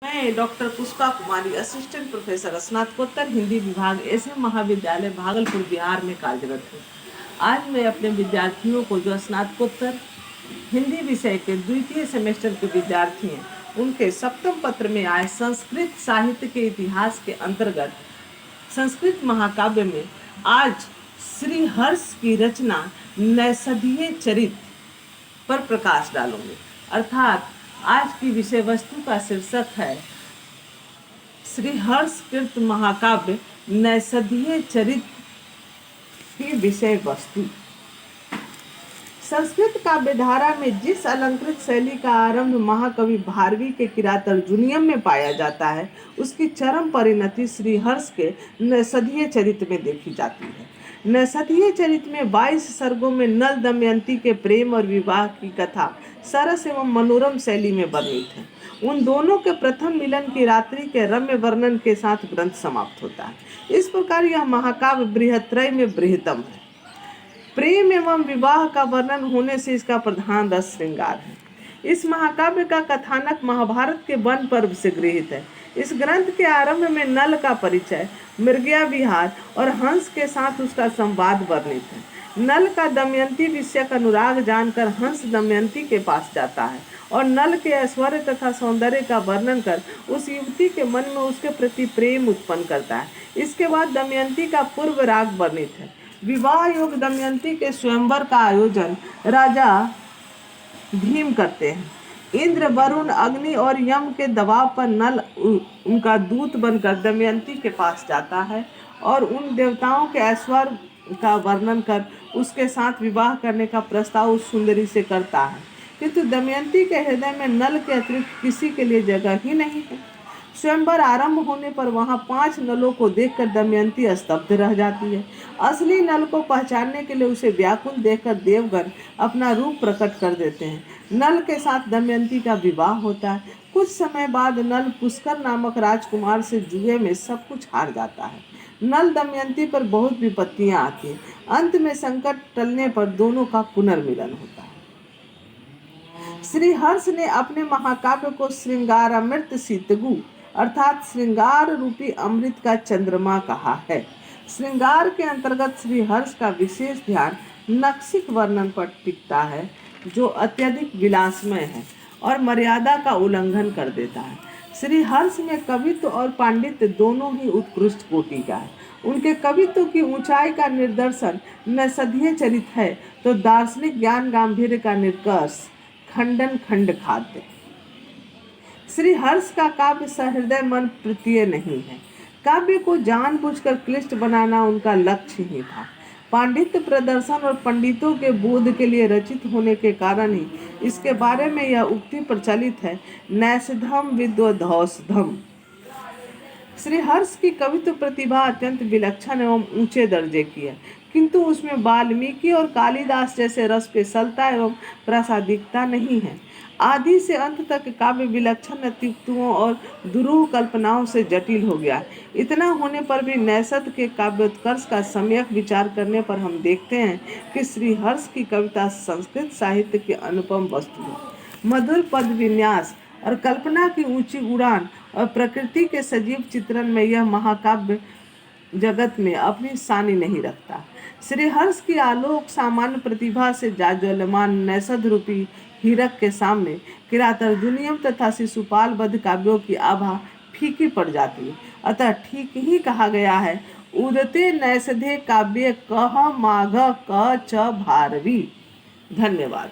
मैं डॉक्टर पुष्पा कुमारी, assistant professor, स्नातकोत्तर हिंदी विभाग, SM महाविद्यालय भागलपुर, बिहार में कार्यरत हूँ। आज मैं अपने विद्यार्थियों को, जो स्नातकोत्तर हिंदी विषय के द्वितीय सेमेस्टर के विद्यार्थी हैं, उनके सप्तम पत्र में आए संस्कृत साहित्य के इतिहास के अंतर्गत संस्कृत महाकाव्य में आज श्री हर्ष की रचना नैषधीय चरित पर प्रकाश डालूंगी। अर्थात आज की विषय वस्तु का शीर्षक है श्री हर्ष कृत महाकाव्य नैषधीय चरित की विषय वस्तु। संस्कृत काव्यधारा में जिस अलंकृत शैली का आरंभ महाकवि भारवी के किरात अर्जुनीयम में पाया जाता है, उसकी चरम परिणति श्री हर्ष के नैषधीय चरित में देखी जाती है। नैषधीय चरित में 22 सर्गों में नल दमयंती के प्रेम और विवाह की कथा सरस एवं मनोरम शैली में वर्णित है। उन दोनों के प्रथम मिलन की रात्रि के रम्य वर्णन के साथ ग्रंथ समाप्त होता है। इस प्रकार यह महाकाव्य बृहत्रय में बृहत्तम है। प्रेम एवं विवाह का वर्णन होने से इसका प्रधान रस श्रृंगार है। इस महाकाव्य का कथानक महाभारत के वन पर्व से गृहीत है। इस ग्रंथ के आरंभ में नल का परिचय, मृगया विहार और हंस के साथ उसका संवाद वर्णित है। नल का दमयंती विषयक अनुराग जानकर हंस दमयंती के पास जाता है और नल के ऐश्वर्य तथा सौंदर्य का वर्णन कर उस युवती के मन में उसके प्रति प्रेम उत्पन्न करता है। इसके बाद दमयंती का पूर्व राग वर्णित है। विवाह योग दमयंती के स्वयंवर का आयोजन राजा भीम करते हैं। इंद्र, वरुण, अग्नि और यम के दबाव पर नल उनका दूत बनकर दमयंती के पास जाता है और उन देवताओं के ऐश्वर्य का वर्णन कर उसके साथ विवाह करने का प्रस्ताव उस सुंदरी से करता है, किंतु दमयंती के हृदय में नल के अतिरिक्त किसी के लिए जगह ही नहीं है। स्वयंवर आरंभ होने पर वहां 5 नलों को देखकर दमयंती स्तब्ध रह जाती है। असली नल को पहचानने के लिए उसे व्याकुल देखकर देवगण अपना रूप प्रकट कर देते हैं। नल के साथ दमयंती का विवाह होता है। कुछ समय बाद नल पुष्कर नामक राजकुमार से जुए में सब कुछ हार जाता है। नल दमयंती पर बहुत विपत्तियां आती हैं। अंत में संकट टलने पर दोनों का पुनर्मिलन होता है। श्री हर्ष ने अपने महाकाव्य को श्रृंगारामृत सीतगु अर्थात श्रृंगार रूपी अमृत का चंद्रमा कहा है। श्रृंगार के अंतर्गत श्री हर्ष का विशेष ध्यान नक्सिक वर्णन पर टिकता है, जो अत्यधिक विलासमय है और मर्यादा का उल्लंघन कर देता है। श्री हर्ष में कवित्व और पांडित्य दोनों ही उत्कृष्ट कोटि का है। उनके कवित्व की ऊंचाई का निदर्शन नैषधीय चरित है, तो दार्शनिक ज्ञान गांभीर्य का निष्कर्ष खंडन खंड खाद्य। श्री हर्ष का काव्य सहृदय मन प्रीतिय नहीं है। काव्य को जानबूझकर क्लिष्ट बनाना उनका लक्ष्य ही था। पांडित्य प्रदर्शन और पंडितों के बोध के लिए रचित होने के कारण ही इसके बारे में यह उक्ति प्रचलित है, नैषधम विद्वधौषधम। श्री हर्ष की कवित्व प्रतिभा अत्यंत विलक्षण एवं ऊंचे दर्जे की है, किंतु उसमें वाल्मीकि और कालिदास जैसे रस पेशलता एवं प्रासादिकता नहीं है। आदि से अंत तक काव्य विलक्षण अतिक्तुओं और दुरूह कल्पनाओं से जटिल हो गया। इतना होने पर भी नैषध के काव्योत्कर्ष का सम्यक विचार करने पर हम देखते हैं कि श्री हर्ष की कविता संस्कृत साहित्य की अनुपम वस्तु है। मधुर पद विन्यास और कल्पना की ऊंची उड़ान और प्रकृति के सजीव चित्रण में यह महाकाव्य जगत में अपनी सानी नहीं रखता। श्री हर्ष की आलोक सामान्य प्रतिभा से जाज्वल्यमान नैषध रूपी हीरक के सामने किरात अर्जुनीयम तथा शिशुपाल वध काव्यों की आभा फीकी पड़ जाती है। अतः ठीक ही कहा गया है, उदते नैषधे काव्य कह माघ क च भारवी। धन्यवाद।